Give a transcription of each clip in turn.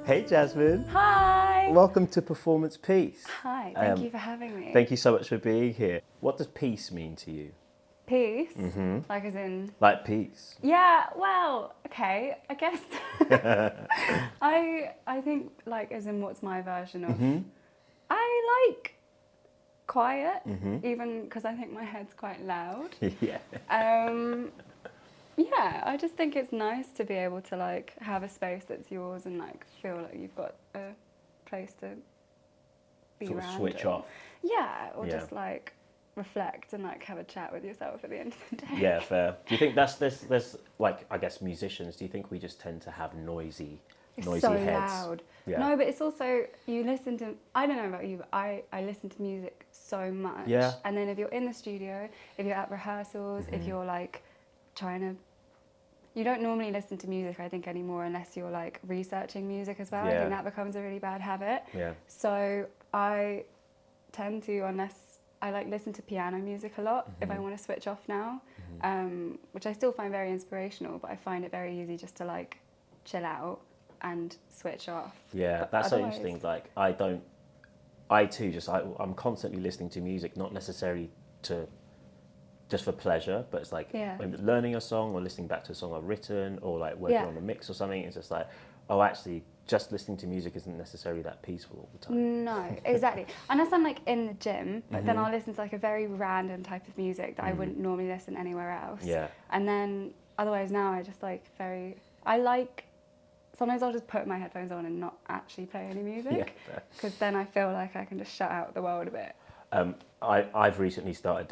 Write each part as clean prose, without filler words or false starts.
Hey Jasmine. Hi. Welcome to Performance Peace. Hi, thank you for having me. Thank you so much for being here. What does peace mean to you? Peace? Like as in... Like peace? Yeah, well, okay, I guess... I think like as in what's my version of... I like quiet, even because I think my head's quite loud. Yeah. Yeah, I just think it's nice to be able to like have a space that's yours and like feel like you've got a place to be Sort of around switch it. off. Yeah, or Yeah. just like reflect and like have a chat with yourself at the end of the day. Yeah, fair. Do you think there's like, I guess musicians, do you think we just tend to have noisy It's heads? so loud. Yeah. No, but it's also, you listen to, I don't know about you, but I listen to music so much. Yeah. And then if you're in the studio, if you're at rehearsals, if you're like trying to, you don't normally listen to music, I think, anymore unless you're like researching music as well. I Yeah. think that becomes a really bad habit. Yeah. So I tend to, unless I like listen to piano music a lot if I want to switch off now, which I still find very inspirational, but I find it very easy just to like chill out and switch off. Yeah, But that's so otherwise- interesting. Like, I'm constantly listening to music, not necessarily just for pleasure, but it's like Yeah. when learning a song or listening back to a song I've written or like working Yeah. on a mix or something. It's just like, oh, actually, just listening to music isn't necessarily that peaceful all the time. No, exactly. Unless I'm like in the gym, but then I'll listen to like a very random type of music that I wouldn't normally listen anywhere else. Yeah. And then otherwise now I just like sometimes I'll just put my headphones on and not actually play any Yeah, music fair. because then I feel like I can just shut out the world a bit. I've recently started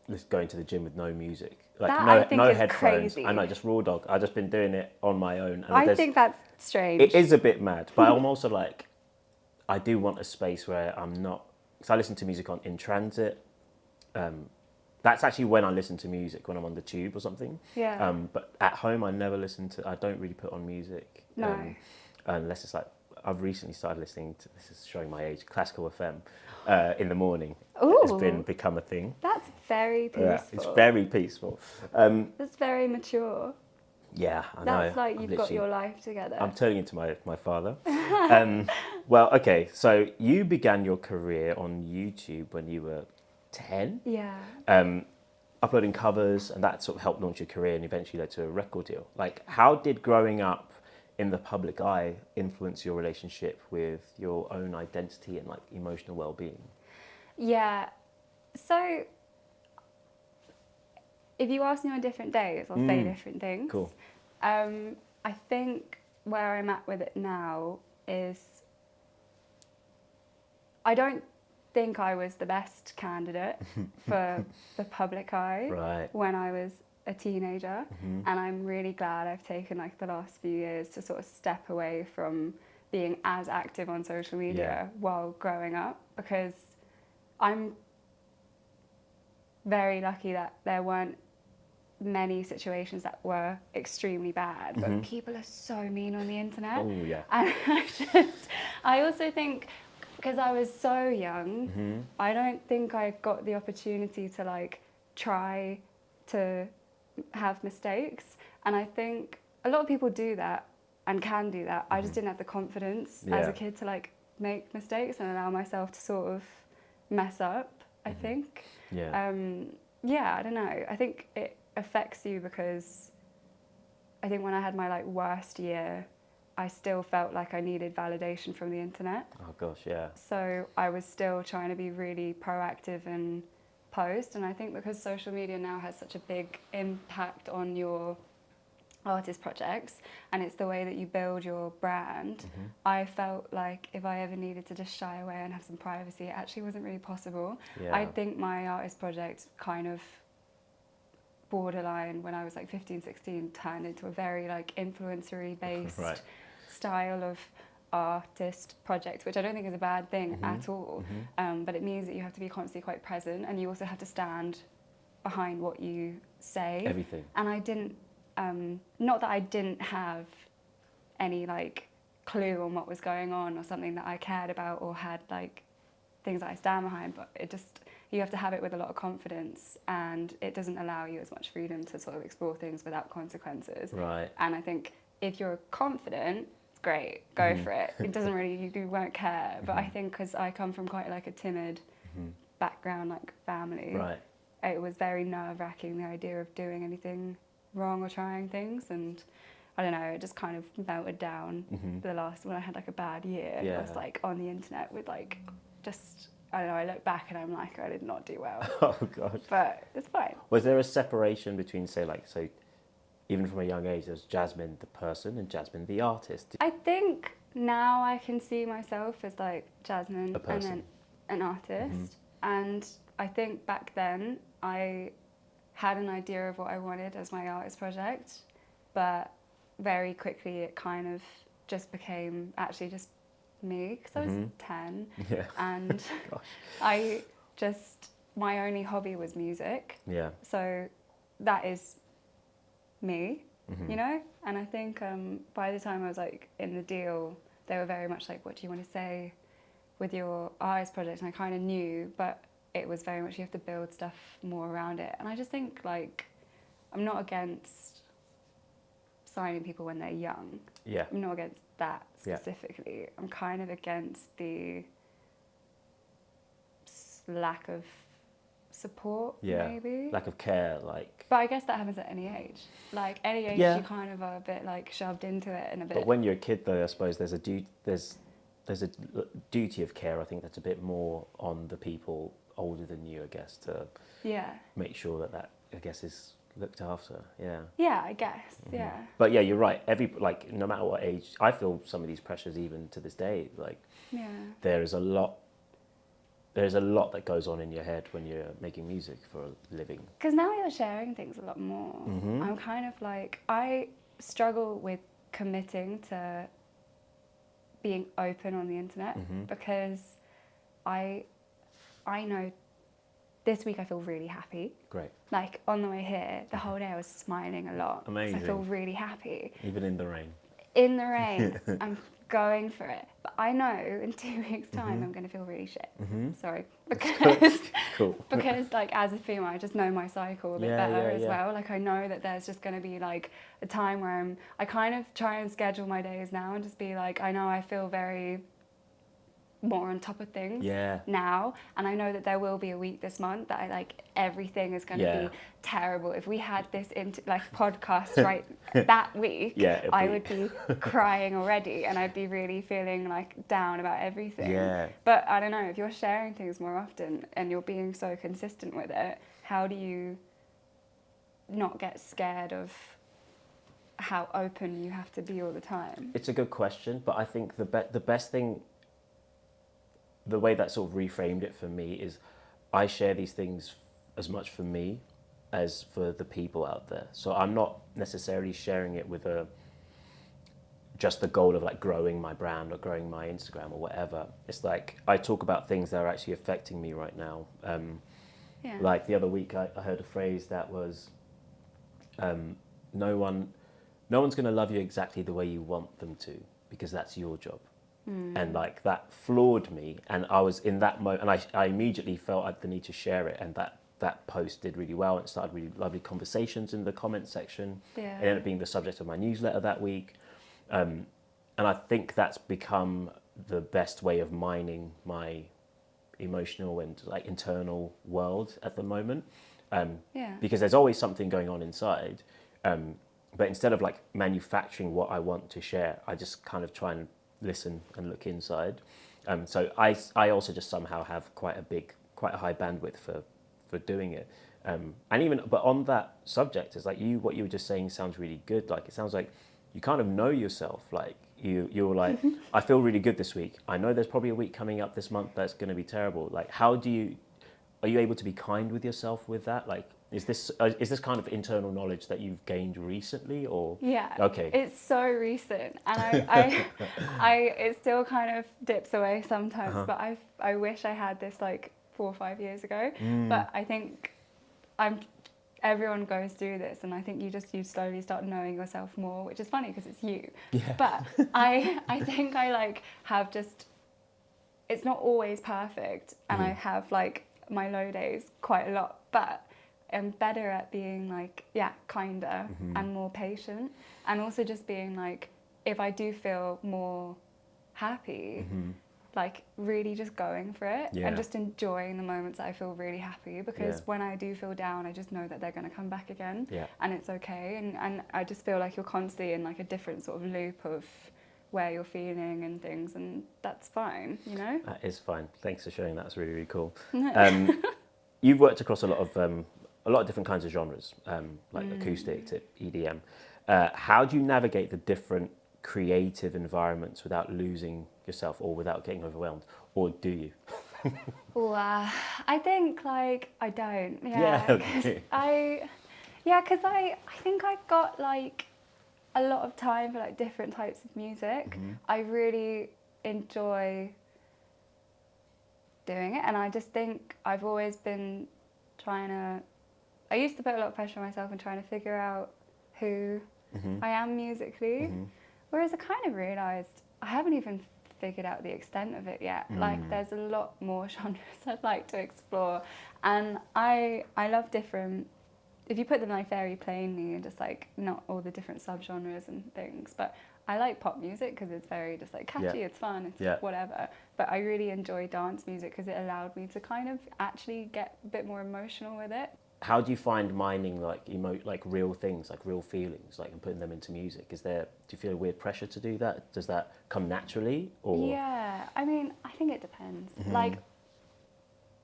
just going to the gym with no music, like That, no I think, no is headphones. crazy. I know, just raw dog. I've just been doing it on my own. And I think that's strange. it is a bit mad, but I'm also like, I do want a space where I'm not. Because I listen to music in transit. That's actually when I listen to music, when I'm on the tube or something. Yeah. But at home, I never listen to. I don't really put on music. No. Unless it's like I've recently started listening to. This is showing my age. Classical FM in the morning. It's Ooh. become a thing. That's very peaceful. Yeah, it's very peaceful. That's very mature. Yeah, I know. That's like I'm you've got literally- your life together. I'm turning into my father. Well, okay, so you began your career on YouTube when you were 10, Yeah. uploading covers, and that sort of helped launch your career and eventually led to a record deal. Like, how did growing up in the public eye influence your relationship with your own identity and like emotional well-being? Yeah. So if you ask me on different days, I'll say different things. Cool. I think where I'm at with it now is I don't think I was the best candidate for the public eye Right. when I was a teenager, and I'm really glad I've taken like the last few years to sort of step away from being as active on social media while growing up, because I'm very lucky that there weren't many situations that were extremely bad, but people are so mean on the internet. Oh, yeah. And I also think because I was so young, I don't think I got the opportunity to like try to have mistakes. And I think a lot of people do that and can do that. I just didn't have the confidence as Yeah. a kid to like make mistakes and allow myself to sort of mess up, I think. Yeah. Yeah, I don't know. I think it affects you because I think when I had my like worst year, I still felt like I needed validation from the internet. Oh gosh, yeah. So I was still trying to be really proactive and post. And I think because social media now has such a big impact on your artist projects and it's the way that you build your brand, I felt like if I ever needed to just shy away and have some privacy, it actually wasn't really possible. Yeah. I think my artist project kind of borderline when I was like 15, 16 turned into a very like influencery based Right. style of artist project, which I don't think is a bad thing at all. But it means that you have to be constantly quite present and you also have to stand behind what you say. Everything. And I didn't, not that I didn't have any like clue on what was going on or something that I cared about or had like things that I stand behind, but it just, you have to have it with a lot of confidence and it doesn't allow you as much freedom to sort of explore things without consequences. Right. And I think if you're confident, great, go for it. It doesn't really, you won't care. But I think because I come from quite like a timid background, like family, Right. it was very nerve-wracking, the idea of doing anything wrong or trying things. And I don't know, it just kind of melted down the last, when I had like a bad year. Yeah. I was like on the internet with like, just, I don't know, I look back and I'm like, I did not do well. Oh gosh. But it's fine. Was there a separation between, say, like, so even from a young age, there's Jasmine the person and Jasmine the artist? I think now I can see myself as like Jasmine A and person. then an artist. And I think back then I had an idea of what I wanted as my artist project, but very quickly it kind of just became actually just me, because I was 10. Yeah. And Gosh. I just, my only hobby was music. Yeah. So that is me, you know? And I think by the time I was like in the deal, they were very much like, what do you want to say with your artist project? And I kind of knew, but it was very much, you have to build stuff more around it. And I just think like, I'm not against signing people when they're young. Yeah. I'm not against that Yeah. specifically. I'm kind of against the lack of support, Yeah. maybe. Lack of care, like. But I guess that happens at any age. Like any age, Yeah. you kind of are a bit like shoved into it and a bit. But when you're a kid, though, I suppose there's a duty of care. I think that's a bit more on the people older than you, I guess, to Yeah. make sure that I guess is looked after. Yeah. Yeah, I guess. Yeah. But yeah, you're right. Like no matter what age, I feel some of these pressures even to this day. Like Yeah. there's a lot that goes on in your head when you're making music for a living. Because now you're sharing things a lot more. I'm kind of like, I struggle with committing to being open on the internet because I know this week I feel really happy. Great. Like on the way here, the whole day I was smiling a lot. Amazing. So I feel really happy. Even in the rain. In the rain, I'm going for it. But I know in 2 weeks' time I'm going to feel really shit. Sorry. Because, Cool. because like as a female, I just know my cycle a bit Yeah, better yeah, as yeah. well. Like I know that there's just going to be like a time where I kind of try and schedule my days now and just be like, I know I feel very more on top of things Yeah. now, and I know that there will be a week this month that I like everything is going to Yeah. be terrible. If we had this podcast right that week, Yeah, it'd I be- would be crying already, and I'd be really feeling like down about everything. Yeah. But I don't know, if you're sharing things more often and you're being so consistent with it, how do you not get scared of how open you have to be all the time? It's a good question, but I think the best thing, the way that sort of reframed it for me is I share these things as much for me as for the people out there. So I'm not necessarily sharing it with just the goal of like growing my brand or growing my Instagram or whatever. It's like I talk about things that are actually affecting me right now. Yeah. Like the other week I heard a phrase that was, no one's going to love you exactly the way you want them to, because that's your job. And like that floored me, and I was in that moment, and I immediately felt I had the need to share it, and that post did really well, and it started really lovely conversations in the comment section. Yeah. It ended up being the subject of my newsletter that week, and I think that's become the best way of mining my emotional and like internal world at the moment, Yeah. because there's always something going on inside, but instead of like manufacturing what I want to share, I just kind of try and listen and look inside. So I also just somehow have quite a high bandwidth for doing it. But on that subject, it's like what you were just saying sounds really good. Like it sounds like you kind of know yourself. Like you're like, I feel really good this week. I know there's probably a week coming up this month that's going to be terrible. Like are you able to be kind with yourself with that? Like is this kind of internal knowledge that you've gained recently, or? Yeah. Okay. It's so recent, and it still kind of dips away sometimes. But I wish I had this like 4 or 5 years ago. But I think everyone goes through this, and I think you slowly start knowing yourself more, which is funny because it's you. Yeah. But I think I like have just. It's not always perfect, and I have like my low days quite a lot, but I'm better at being like, kinder and more patient, and also just being like, if I do feel more happy, like really just going for it and just enjoying the moments that I feel really happy, because when I do feel down, I just know that they're going to come back again, and it's okay. And I just feel like you're constantly in like a different sort of loop of where you're feeling and things, and that's fine, you know? That is fine. Thanks for sharing that. That's really, really cool. You've worked across a lot of different kinds of genres, like acoustic to EDM. How do you navigate the different creative environments without losing yourself or without getting overwhelmed, or do you? I think like I don't. Okay. Because I think I've got like a lot of time for like different types of music. I really enjoy doing it, and I just think I've always been I used to put a lot of pressure on myself and trying to figure out who I am musically, whereas I kind of realised I haven't even figured out the extent of it yet. Like there's a lot more genres I'd like to explore, and I love different, if you put them like very plainly, and just like not all the different subgenres and things, but I like pop music because it's very just like catchy, it's fun, it's whatever. But I really enjoy dance music because it allowed me to kind of actually get a bit more emotional with it. How do you find mining like real things, like real feelings, like and putting them into music? Do you feel a weird pressure to do that? Does that come naturally, or? Yeah, I mean, I think it depends. Like,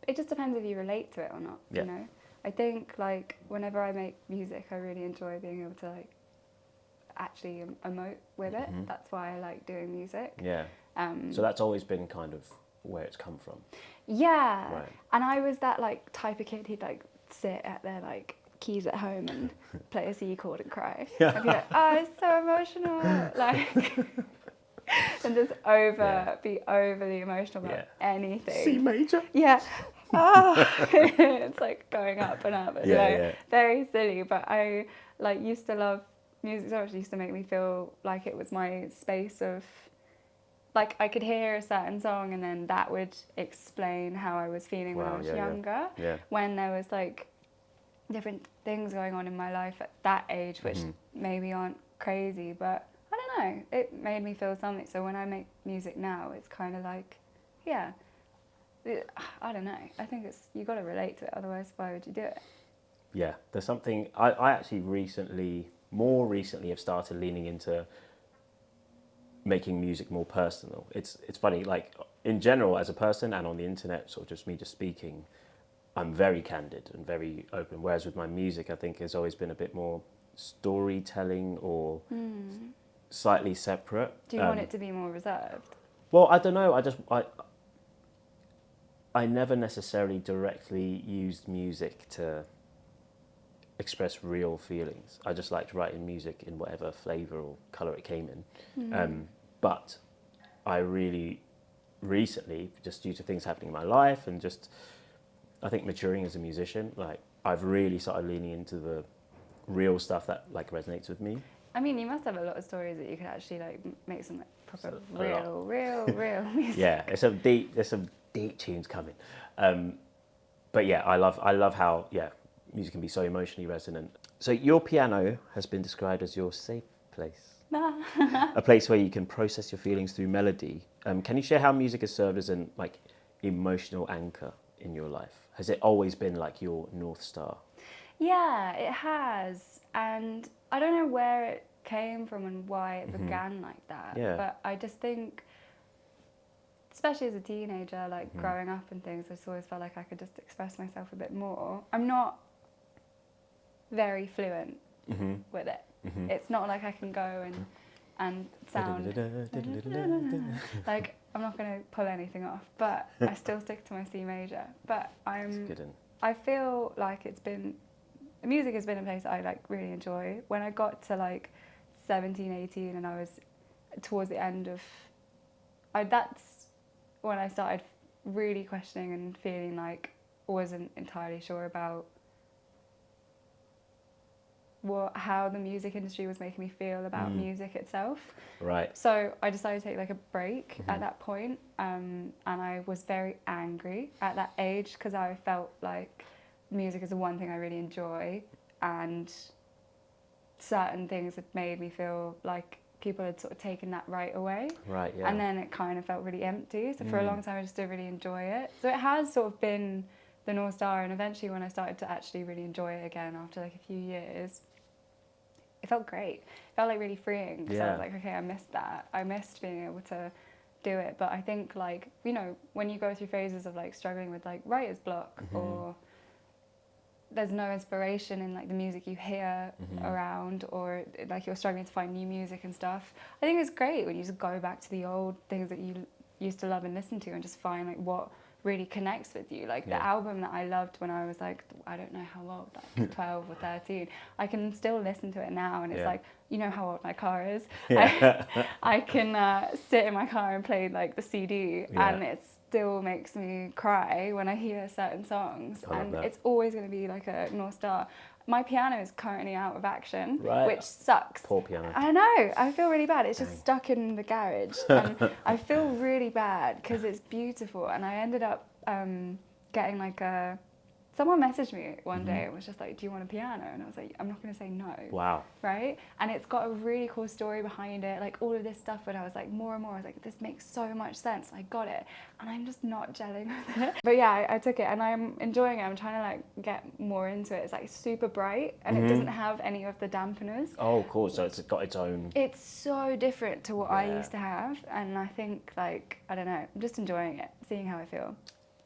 it just depends if you relate to it or not. You know, I think like whenever I make music, I really enjoy being able to like actually emote with it. That's why I like doing music. Yeah. So that's always been kind of where it's come from. Yeah. Right. And I was that like type of kid who'd like sit at their like keys at home and play a C chord and cry. And be like, oh, it's so emotional. Like, and just be overly emotional about anything. C major. Yeah. It's like going up and up. And very silly. But I like used to love music so much. It used to make me feel like it was my space of, like I could hear a certain song and then that would explain how I was feeling when I was younger. When there was like different things going on in my life at that age, which maybe aren't crazy, but I don't know, it made me feel something. So when I make music now, it's kind of like, I don't know. I think you got to relate to it, otherwise why would you do it? Yeah, there's something, I actually more recently have started leaning into making music more personal. It's funny, like in general as a person and on the internet, sort of just me just speaking, I'm very candid and very open. Whereas with my music, I think has always been a bit more storytelling or slightly separate. Do you want it to be more reserved? Well, I don't know. I never necessarily directly used music to express real feelings. I just liked writing music in whatever flavour or colour it came in. But I really recently, just due to things happening in my life and just, I think maturing as a musician, like I've really started leaning into the real stuff that like resonates with me. I mean, you must have a lot of stories that you could actually like make some like proper real music. Yeah, there's some deep tunes coming. But yeah, I love how music can be so emotionally resonant. So your piano has been described as your safe place. A place where you can process your feelings through melody. Can you share how music has served as an like emotional anchor in your life? Has it always been like your North Star? Yeah, it has. And I don't know where it came from and why it began like that. Yeah. But I just think, especially as a teenager, like growing up and things, I just always felt like I could just express myself a bit more. I'm not very fluent with it. It's not like I can go and sound like I'm not going to pull anything off, but I still stick to my C major. But I feel like music has been a place that I like really enjoy. When I got to like 17, 18 and I was towards the end of, that's when I started really questioning and feeling like I wasn't entirely sure about how the music industry was making me feel about music itself. Right. So I decided to take like a break at that point, and I was very angry at that age because I felt like music is the one thing I really enjoy, and certain things had made me feel like people had sort of taken that right away. Right, yeah. And then it kind of felt really empty. So for a long time, I just didn't really enjoy it. So it has sort of been the North Star. And eventually when I started to actually really enjoy it again after like a few years, it felt great. It felt like really freeing. Because I was like, okay, I missed that. I missed being able to do it. But I think like, you know, when you go through phases of like struggling with like writer's block or there's no inspiration in like the music you hear around, or like you're struggling to find new music and stuff, I think it's great when you just go back to the old things that you used to love and listen to and just find like what really connects with you. Like the album that I loved when I was like, I don't know how old, like 12 or 13, I can still listen to it now and it's like, you know how old my car is. I can sit in my car and play like the CD and it still makes me cry when I hear certain songs. And it's always going to be like a North Star. My piano is currently out of action, which sucks. Poor piano. I know, I feel really bad. It's just stuck in the garage. And I feel really bad because it's beautiful. And I ended up getting like a... Someone messaged me one day and was just like, do you want a piano? And I was like, I'm not going to say no. Wow. Right? And it's got a really cool story behind it. Like all of this stuff, when I was like more and more, I was like, this makes so much sense. I got it. And I'm just not gelling with it. But yeah, I took it and I'm enjoying it. I'm trying to like get more into it. It's like super bright and it doesn't have any of the dampeners. Oh, cool. So it's got its own... It's so different to what I used to have. And I think like, I don't know, I'm just enjoying it, seeing how I feel.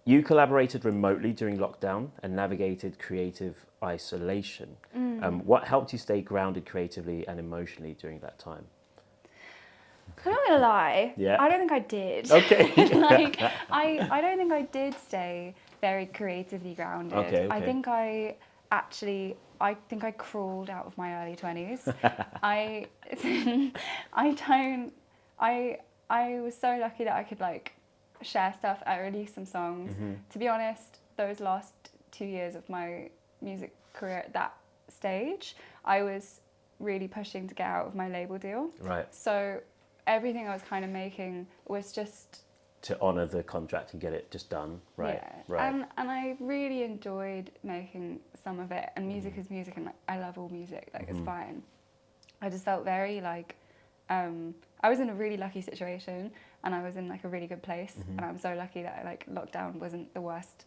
You collaborated remotely during lockdown and navigated creative isolation. What helped you stay grounded creatively and emotionally during that time? I'm not gonna lie. Yeah. I don't think I did. Okay. Like I don't think I did stay very creatively grounded. Okay. I think I crawled out of my early 20s. I was so lucky that I could like share stuff. I released some songs. To be honest, those last 2 years of my music career at that stage, I was really pushing to get out of my label deal. Right. So everything I was kind of making was just to honour the contract and get it just done. Right. Yeah. Right. And I really enjoyed making some of it. And music is music, and like I love all music. Like it's fine. I just felt very like I was in a really lucky situation and I was in like a really good place and I'm so lucky that like lockdown wasn't the worst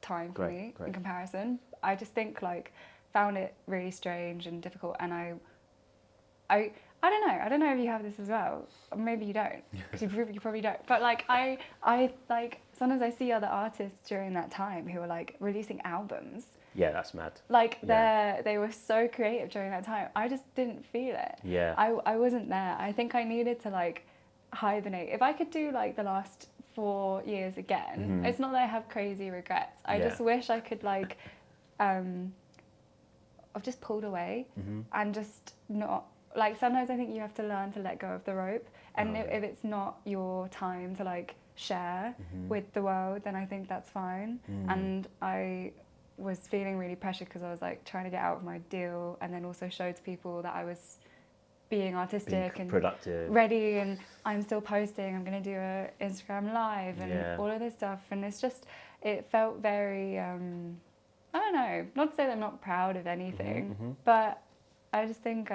time for me in comparison. I just think like found it really strange and difficult, and I don't know if you have this as well, or maybe you don't, because you probably don't, but like I like sometimes I see other artists during that time who are like releasing albums. Yeah, that's mad. Like they were so creative during that time. I just didn't feel it. Yeah. I wasn't there. I think I needed to like hibernate. If I could do like the last 4 years again, it's not that I have crazy regrets. I just wish I could like I've just pulled away and just not like, sometimes I think you have to learn to let go of the rope, and if it's not your time to like share with the world, then I think that's fine. And I was feeling really pressured because I was like trying to get out of my deal and then also show to people that I was being artistic and productive, ready, and I'm still posting, I'm going to do a Instagram live and all of this stuff. And it's just, it felt very, I don't know, not to say that I'm not proud of anything, but I just think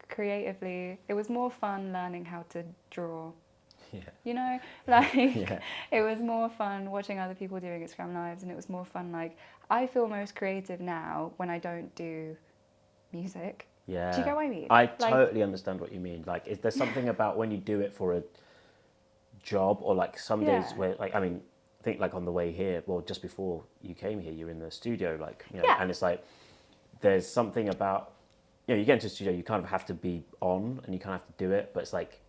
creatively it was more fun learning how to draw. You know, like it was more fun watching other people doing Instagram lives, and it was more fun. Like I feel most creative now when I don't do music. Yeah. Do you get what I mean? I totally understand what you mean. Like, is there something about when you do it for a job, or like some days where, like, I mean, I think like on the way here, well, just before you came here, you're in the studio, like, you know, and it's like, there's something about, you know, you get into the studio, you kind of have to be on and you kind of have to do it, but it's like,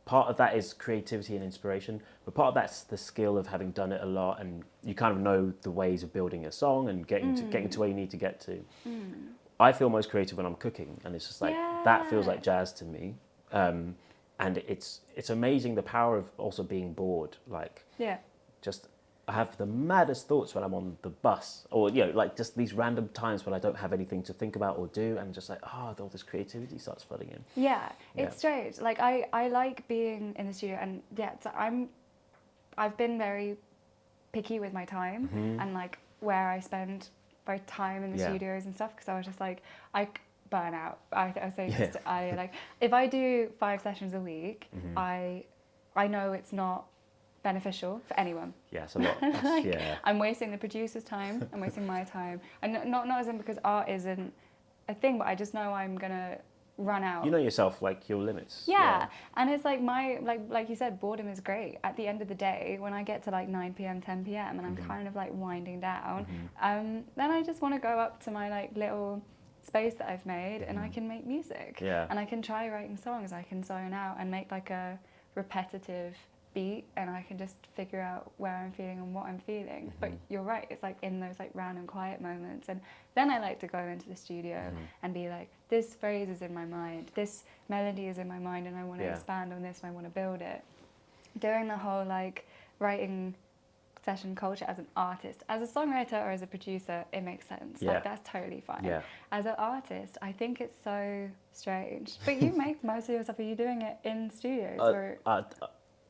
part of that is creativity and inspiration, but part of that's the skill of having done it a lot, and you kind of know the ways of building a song and getting to where you need to get to. I feel most creative when I'm cooking, and it's just like that feels like jazz to me. And it's amazing the power of also being bored. Like just I have the maddest thoughts when I'm on the bus, or you know, like just these random times when I don't have anything to think about or do, and just like all this creativity starts flooding in. It's strange. Like I like being in the studio, and so I've been very picky with my time and like where I spend my time in the studios and stuff, because I was just like burnout. I say just I like if I do 5 sessions a week, I know it's not beneficial for anyone. Yeah, it's a lot. Like, Yeah. I'm wasting the producer's time. I'm wasting my time, and not as in because art isn't a thing, but I just know I'm gonna run out. You know yourself, like your limits. Yeah, and it's like like you said, boredom is great. At the end of the day, when I get to like 9 p.m, 10 p.m, and I'm kind of like winding down, then I just want to go up to my like little space that I've made, and I can make music. Yeah. And I can try writing songs. I can zone out and make like a repetitive beat, and I can just figure out where I'm feeling and what I'm feeling. But you're right, it's like in those like random quiet moments, and then I like to go into the studio and be like, this phrase is in my mind, this melody is in my mind, and I want to expand on this and I want to build it. Doing the whole like writing session culture as an artist, as a songwriter or as a producer, it makes sense. Like that's totally fine. Yeah. As an artist, I think it's so strange. But you make most of your stuff. Are you doing it in studios or?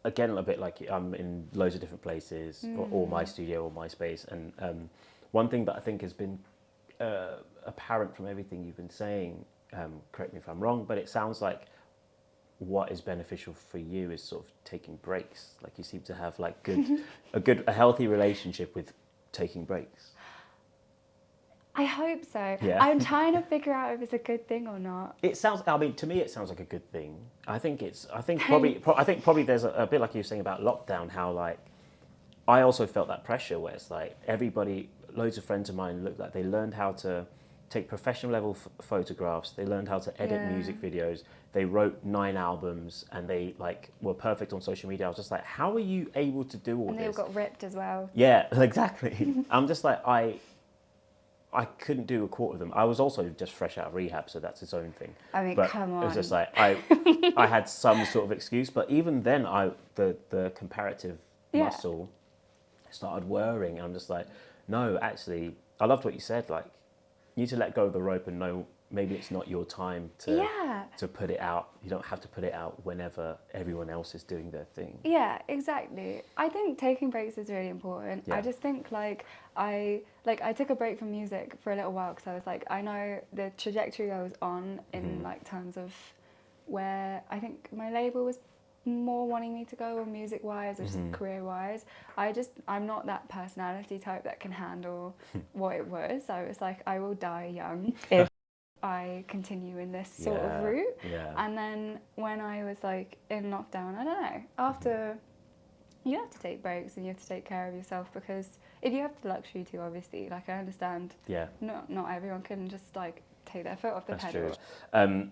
Again, a bit like I'm in loads of different places, or my studio or my space. And one thing that I think has been apparent from everything you've been saying, correct me if I'm wrong, but it sounds like what is beneficial for you is sort of taking breaks. Like you seem to have like a healthy relationship with taking breaks. I hope so. Yeah. I'm trying to figure out if it's a good thing or not. It sounds. I mean, to me, it sounds like a good thing. I think probably there's a bit like you were saying about lockdown. How like I also felt that pressure where it's like everybody, loads of friends of mine looked like they learned how to take professional level photographs. They learned how to edit music videos. They wrote 9 albums and they like were perfect on social media. I was just like, how are you able to do all And this? they all got ripped as well. Yeah, exactly. I'm just like I couldn't do a quarter of them. I was also just fresh out of rehab, so that's its own thing. I mean, but come on. It was just like I had some sort of excuse, but even then, the comparative muscle started whirring. I'm just like, no, actually, I loved what you said. Like, you need to let go of the rope and know maybe it's not your time to put it out. You don't have to put it out whenever everyone else is doing their thing. Yeah, exactly. I think taking breaks is really important. Yeah. I just think I took a break from music for a little while because I was like, I know the trajectory I was on in like terms of where I think my label was more wanting me to go, or music wise or just career wise. I'm not that personality type that can handle what it was. So it's like I will die young if I continue in this sort of route. Yeah. And then when I was like in lockdown, I don't know, after you have to take breaks and you have to take care of yourself, because if you have the luxury to, obviously, like I understand not everyone can just like take their foot off the pedal. True.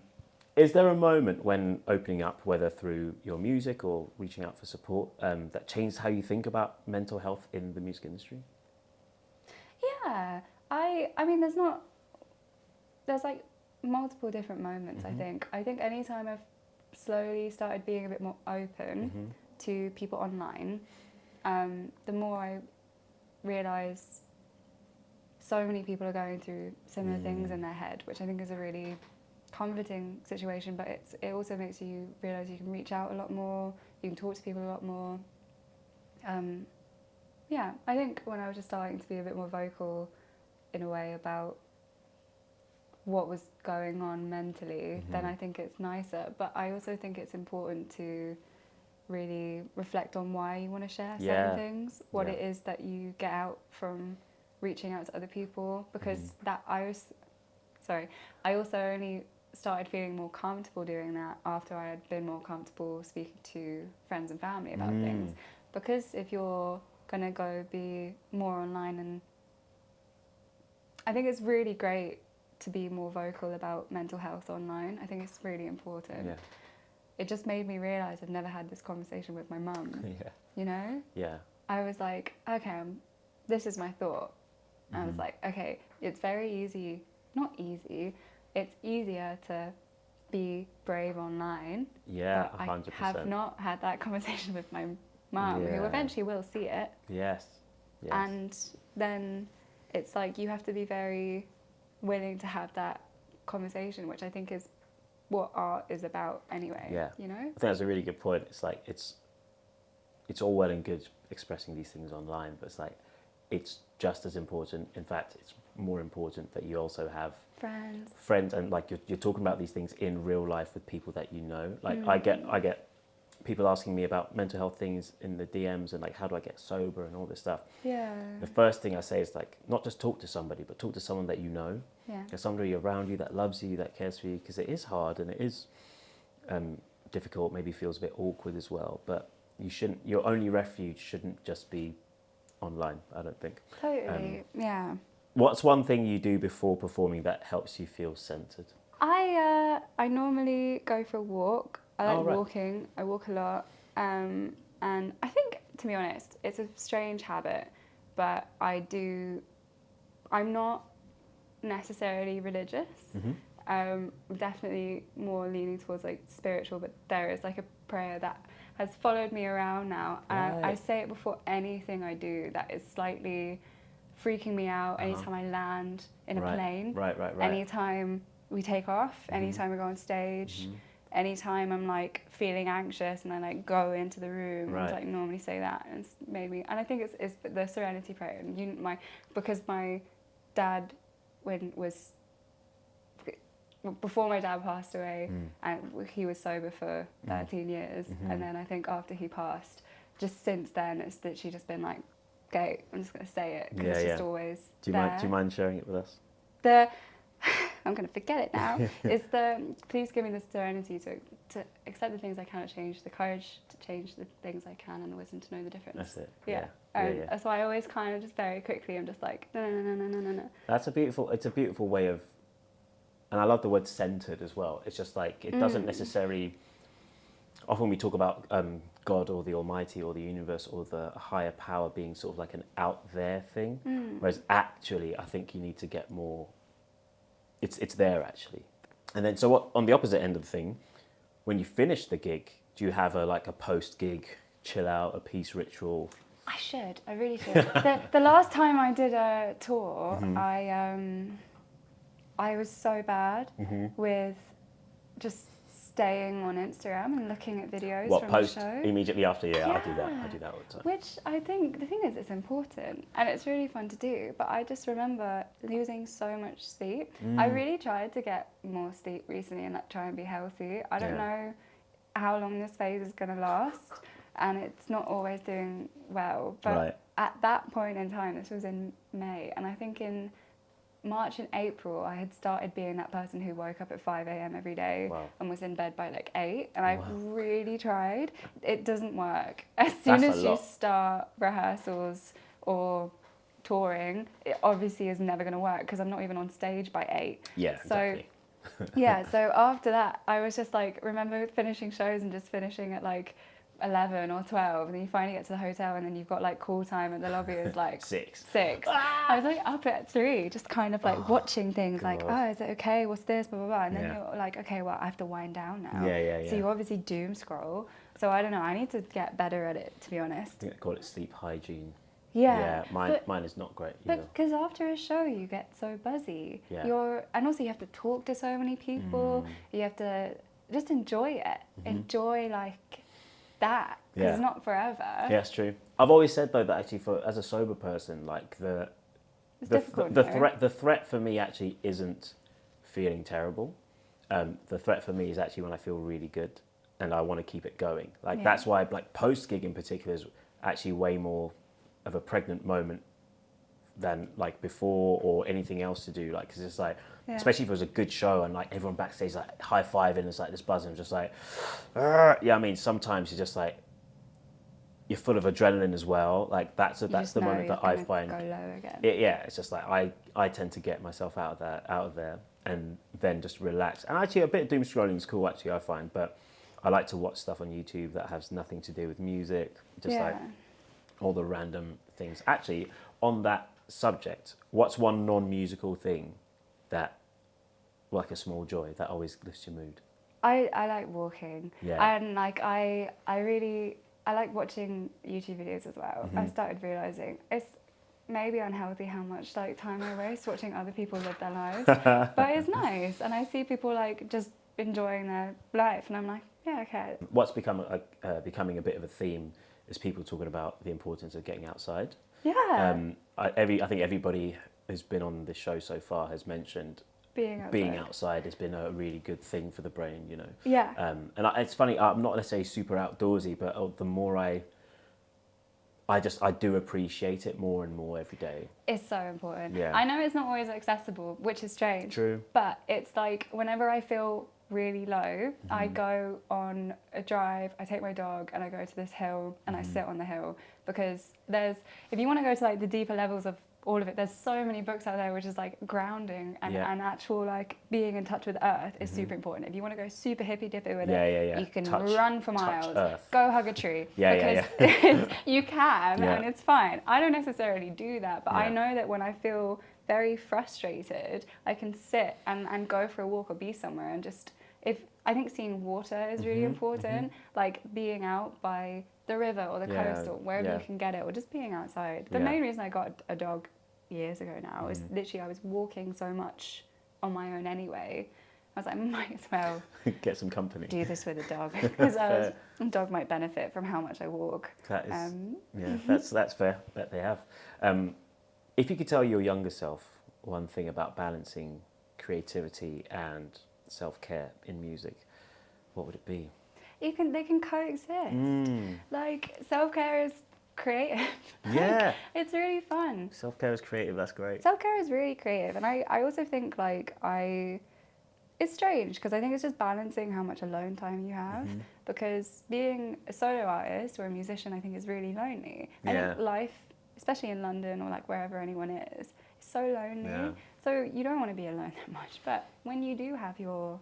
Is there a moment when opening up, whether through your music or reaching out for support, that changed how you think about mental health in the music industry? Yeah, I mean, there's like multiple different moments. I think anytime I've slowly started being a bit more open to people online, the more I realise so many people are going through similar things in their head, which I think is a really comforting situation. But it also makes you realise you can reach out a lot more, you can talk to people a lot more. I think when I was just starting to be a bit more vocal in a way about what was going on mentally, then I think it's nicer. But I also think it's important to really reflect on why you want to share certain things, what it is that you get out from reaching out to other people, because I also only started feeling more comfortable doing that after I had been more comfortable speaking to friends and family about things. Because if you're gonna go be more online, and I think it's really great to be more vocal about mental health online. I think it's really important. It just made me realise I've never had this conversation with my mum. You know? I was like, okay, this is my thought. And I was like, okay, it's very easy, not easy, it's easier to be brave online. Yeah, but 100%. I have not had that conversation with my mum, who eventually will see it. Yes. And then it's like you have to be very willing to have that conversation, which I think is what art is about anyway. You know? I think that's a really good point. It's like it's all well and good expressing these things online, but it's like it's just as important. In fact, it's more important that you also have friends, and like you're talking about these things in real life with people that you know. Like I get people asking me about mental health things in the DMs and like how do I get sober and all this stuff. Yeah. The first thing I say is like not just talk to somebody, but talk to someone that you know. Yeah. There's somebody around you that loves you, that cares for you, because it is hard and it is difficult. Maybe feels a bit awkward as well. But you shouldn't. Your only refuge shouldn't just be online. I don't think. Totally. Yeah. What's one thing you do before performing that helps you feel centered? I normally go for a walk. I like walking. I walk a lot. And I think, to be honest, it's a strange habit, but I'm not necessarily religious. I'm definitely more leaning towards like spiritual, but there is like a prayer that has followed me around now. And I say it before anything I do that is slightly freaking me out. Anytime I land in a plane, anytime we take off, anytime we go on stage, anytime I'm like feeling anxious and I like go into the room, I like normally say that, and I think it's the Serenity Prayer. And because my dad before my dad passed away, and he was sober for 13 years, and then I think after he passed, just since then it's literally just been like, okay, I'm just gonna say it because it's just always do you mind sharing it with us? I'm going to forget it now. It's please give me the serenity to accept the things I cannot change, the courage to change the things I can, and the wisdom to know the difference. That's it. That's why I always kind of just very quickly, I'm just like, no. It's a beautiful way of, and I love the word centered as well. It's just like, it doesn't necessarily, often we talk about God or the Almighty or the universe or the higher power being sort of like an out there thing, whereas actually I think you need to get more, it's there actually. And then so what, on the opposite end of the thing, when you finish the gig, do you have a post gig chill out, a peace ritual? I really should. The last time I did a tour, I was so bad with just staying on Instagram and looking at videos from post the show. Immediately after? Yeah, I do that all the time. Which I think, the thing is, it's important and it's really fun to do, but I just remember losing so much sleep. I really tried to get more sleep recently and like try and be healthy. I don't know how long this phase is going to last, and it's not always doing well. But at that point in time, this was in May, and I think in March and April, I had started being that person who woke up at 5 a.m. every day and was in bed by like 8. And I really tried. It doesn't work. As soon as you start rehearsals or touring, it obviously is never going to work because I'm not even on stage by 8. Yeah, exactly. So after that, I was just like, remember finishing shows and just finishing at like 11 or 12, and then you finally get to the hotel and then you've got like call time and the lobby is like 6. I was like up at 3 just kind of like watching things like, oh, is it okay, what's this, blah blah blah, and then you're like, okay, well I have to wind down now. So you obviously doom scroll. So I don't know, I need to get better at it, to be honest. I call it sleep hygiene. Mine is not great either. But because after a show you get so buzzy, and also you have to talk to so many people, you have to just enjoy it, enjoy like that, because it's not forever. Yeah, it's true. I've always said though that actually, as a sober person, like the threat for me actually isn't feeling terrible. The threat for me is actually when I feel really good and I want to keep it going. Like that's why like post gig in particular is actually way more of a pregnant moment than like before or anything else to do. Like, because it's like, especially if it was a good show and like everyone backstage like high fiving and it's like this buzz and just like, I mean, sometimes you're just like, you're full of adrenaline as well. Like that's the moment that I find. Go low again. It's just like I tend to get myself out of there and then just relax. And actually a bit of doom scrolling is cool actually, I find, but I like to watch stuff on YouTube that has nothing to do with music, just like all the random things. Actually, on that subject, what's one non-musical thing that, like a small joy, that always lifts your mood? I like walking. And like I like watching YouTube videos as well. I started realising it's maybe unhealthy how much like time I waste watching other people live their lives. But it's nice, and I see people like just enjoying their life, and I'm like, yeah, okay. What's becoming a bit of a theme is people talking about the importance of getting outside. I think everybody who's been on this show so far has mentioned being outside has been a really good thing for the brain, you know. Yeah. It's funny, I'm not necessarily super outdoorsy, but the more I do appreciate it more and more every day. It's so important. Yeah. I know it's not always accessible, which is strange. True. But it's like whenever I feel really low, I go on a drive, I take my dog and I go to this hill and I sit on the hill, because if you want to go to like the deeper levels of all of it, there's so many books out there which is like grounding and actual like being in touch with earth is super important. If you want to go super hippy dippy with it, you can run for miles, go hug a tree, because you can and it's fine. I don't necessarily do that, but I know that when I feel very frustrated, I can sit and go for a walk or be somewhere and just, I think seeing water is really important, like being out by the river or the coast or wherever you can get it, or just being outside. The main reason I got a dog years ago now is literally I was walking so much on my own anyway. I was like, might as well get some company. Do this with a dog, because a dog might benefit from how much I walk. That is, that's fair. That they have. If you could tell your younger self one thing about balancing creativity and self-care in music, what would it be? They can coexist. Like self-care is creative. Yeah. It's really fun. Self-care is creative, that's great. Self-care is really creative, and I also think like it's strange because I think it's just balancing how much alone time you have, because being a solo artist or a musician I think is really lonely. I think life, especially in London or like wherever anyone is so lonely. So you don't want to be alone that much, but when you do have your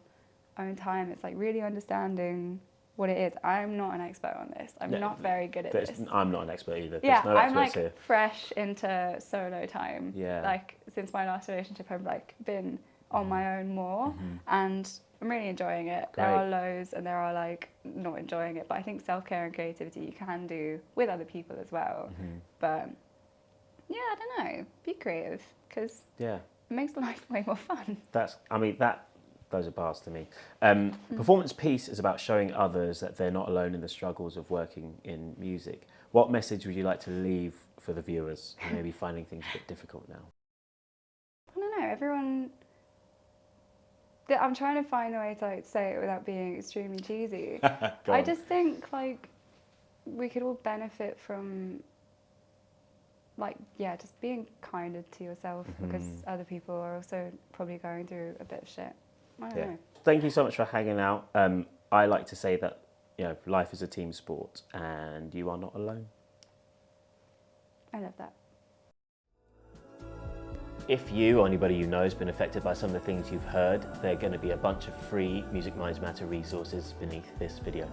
own time, it's like really understanding what it is. I'm not an expert on this. I'm not very good at this. I'm not an expert either. No I'm like fresh into solo time. Like since my last relationship, I've like been on my own more, and I'm really enjoying it. Great. There are lows and there are like not enjoying it, but I think self-care and creativity you can do with other people as well. But yeah, I don't know. Be creative, because it makes life way more fun. Those are bars to me. Performance Peace is about showing others that they're not alone in the struggles of working in music. What message would you like to leave for the viewers who may be finding things a bit difficult now? I don't know. Everyone... I'm trying to find a way to like say it without being extremely cheesy. I just think like we could all benefit from like, just being kinder to yourself, because other people are also probably going through a bit of shit. I don't know. Thank you so much for hanging out. I like to say that, you know, life is a team sport and you are not alone. I love that. If you or anybody you know has been affected by some of the things you've heard, there are going to be a bunch of free Music Minds Matter resources beneath this video.